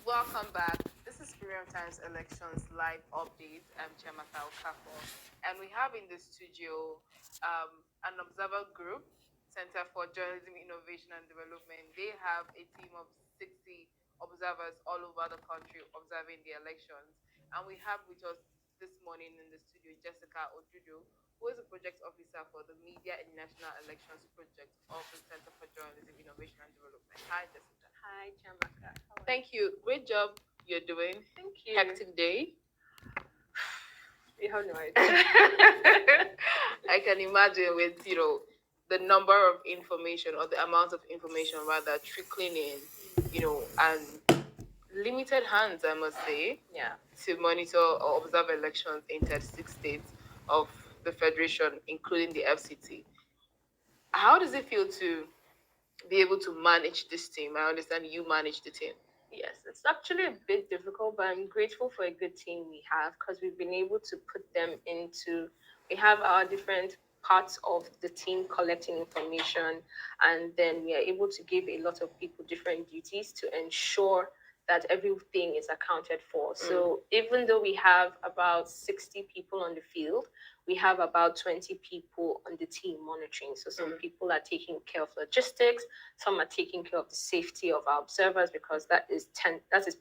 Welcome back. This is Premium Times Elections Live Update. I'm Chiamaka Okafor, and we have in the studio an observer group, Center for Journalism, Innovation and Development. They have a team of 60 observers all over the country observing the elections. And we have with us this morning in the studio Jessica Odudu, who is a project officer for the Media and National Elections Project of the Center for Journalism, Innovation and Development. Hi, Jessica. Hi, Jamaka. Thank you. Great job you're doing. Thank you. Hectic day. You have no idea. I can imagine with, the number of information or the amount of information rather trickling in, and limited hands, I must say, Yeah. to monitor or observe elections in 36 states of the Federation, including the FCT. How does it feel to be able to manage this team? I understand you manage the team. Yes, it's actually a bit difficult, but I'm grateful for a good team we have because we've been able to put them into. We have our different parts of the team collecting information, and then we are able to give a lot of people different duties to ensure that everything is accounted for. So even though we have about 60 people on the field, we have about 20 people on the team monitoring. So some people are taking care of logistics, some are taking care of the safety of our observers because that is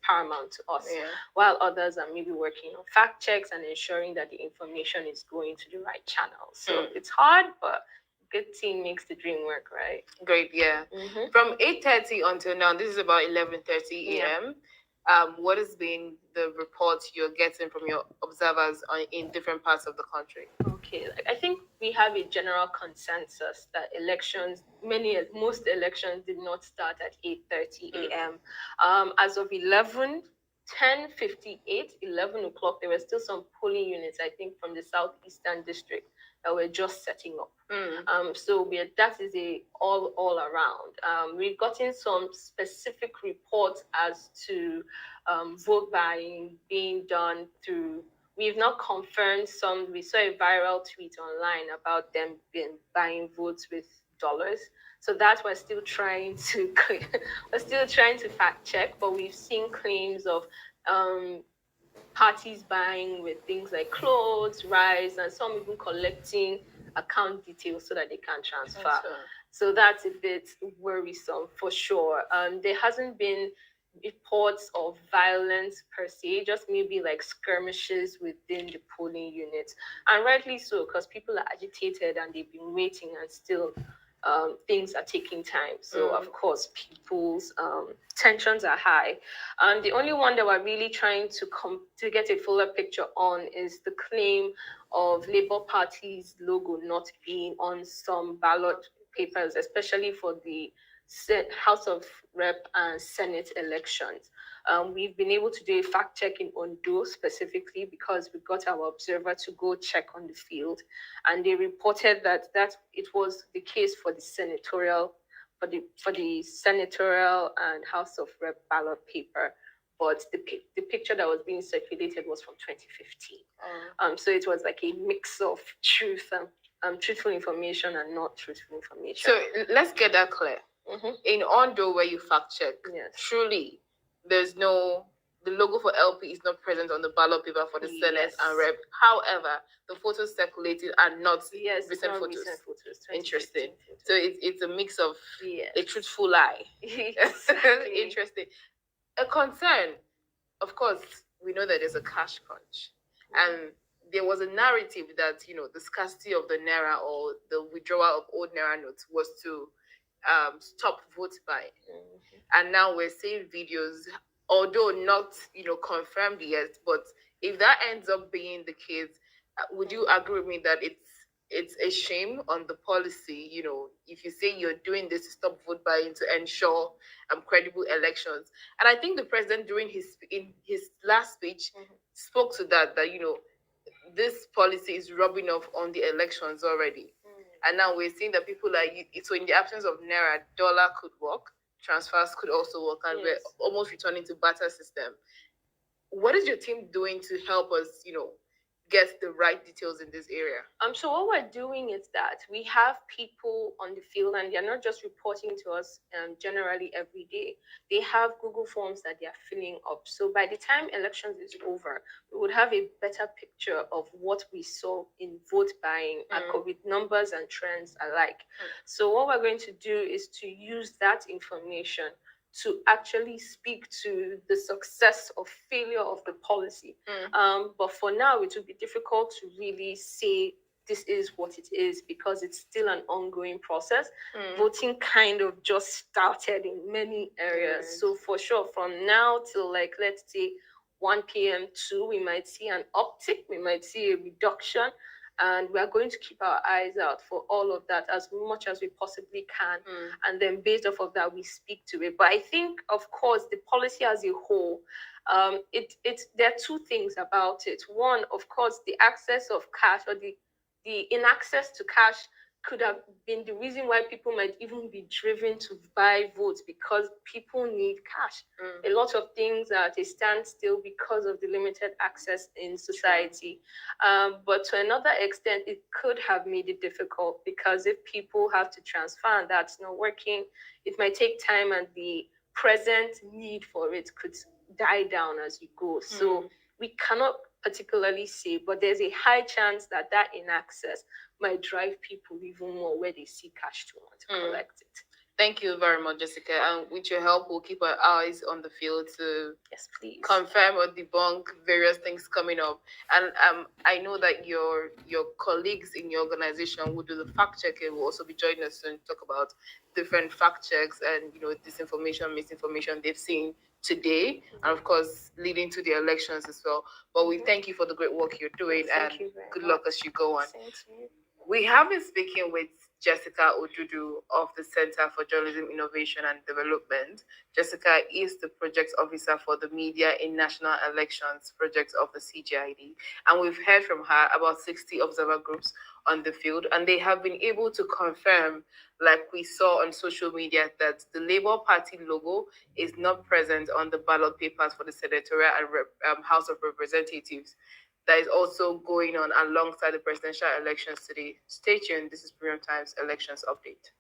paramount to us. Yeah. While others are maybe working on fact checks and ensuring that the information is going to the right channel. So it's hard, but good team makes the dream work, right? Great, yeah. From 8:30 until now, this is about 11:30 a.m. What has been the reports you're getting from your observers in different parts of the country? Okay, I think we have a general consensus that most elections did not start at 8:30 a.m. As of 10:58, 11 o'clock, there were still some polling units, I think, from the southeastern district that were just setting up. So that is all around. We've gotten some specific reports as to vote buying being done through. We've not confirmed some. We saw a viral tweet online about them buying votes with dollars. So that we're still trying to fact check, but we've seen claims of parties buying with things like clothes, rice, and some even collecting account details so that they can transfer. So that's a bit worrisome for sure. There hasn't been reports of violence per se, just maybe like skirmishes within the polling units. And rightly so, because people are agitated and they've been waiting and still things are taking time. So of course, people's tensions are high. And the only one that we're really trying to get a fuller picture on is the claim of Labour Party's logo not being on some ballot papers, especially for the House of Rep and Senate elections. We've been able to do a fact check in Ondo specifically because we got our observer to go check on the field, and they reported that it was the case for the senatorial and House of Rep ballot paper, but the picture that was being circulated was from 2015. So it was like a mix of truthful information and not truthful information. So let's get that clear. In Ondo, where you fact check, Yes. truly, the logo for LP is not present on the ballot paper for the Senate and Rep. However, the photos circulated are not recent photos. Interesting. So it's a mix of a truthful lie. Interesting. A concern, of course, we know that there's a cash crunch. And there was a narrative that, the scarcity of the Naira or the withdrawal of old Naira notes was to stop vote buying. And now we're seeing videos, although not, confirmed yet, but if that ends up being the case, would you agree with me that it's a shame on the policy, if you say you're doing this to stop vote buying to ensure credible elections? And I think the president during in his last speech spoke to that this policy is rubbing off on the elections already. And now we're seeing that people are, so in the absence of Naira, dollar could work, transfers could also work, and we're almost returning to barter system. What is your team doing to help us, get the right details in this area? So what we're doing is that we have people on the field, and they're not just reporting to us generally every day. They have Google Forms that they are filling up. So by the time elections is over, we would have a better picture of what we saw in vote buying with numbers and trends alike. So what we're going to do is to use that information to actually speak to the success or failure of the policy. But for now, it will be difficult to really say this is what it is because it's still an ongoing process. Voting kind of just started in many areas. So for sure, from now till like, let's say 1 p.m. we might see an uptick, we might see a reduction. And we are going to keep our eyes out for all of that as much as we possibly can. And then based off of that, we speak to it. But I think, of course, the policy as a whole, there are two things about it. One, of course, the access of cash or the inaccess to cash could have been the reason why people might even be driven to buy votes because people need cash. A lot of things are at a standstill because of the limited access in society. But to another extent, it could have made it difficult because if people have to transfer and that's not working, it might take time and the present need for it could die down as you go. So we cannot particularly say, but there's a high chance that inaccess might drive people even more where they see cash to want to collect it. Thank you very much, Jessica. And with your help, we'll keep our eyes on the field to yes, please confirm or debunk various things coming up. And I know that your colleagues in your organization who do the fact checking will also be joining us soon to talk about different fact checks and disinformation, misinformation they've seen today, and of course leading to the elections as well. But we thank you for the great work you're doing, and good luck as you go on. Thank you. We have been speaking with Jessica Odudu of the Center for Journalism Innovation and Development. Jessica is the project officer for the Media in National Elections project of the CGID. And we've heard from her about 60 observer groups on the field, and they have been able to confirm, like we saw on social media, that the Labour Party logo is not present on the ballot papers for the Senatorial and House of Representatives. That is also going on alongside the presidential elections today. Stay tuned. This is Premium Times Elections Update.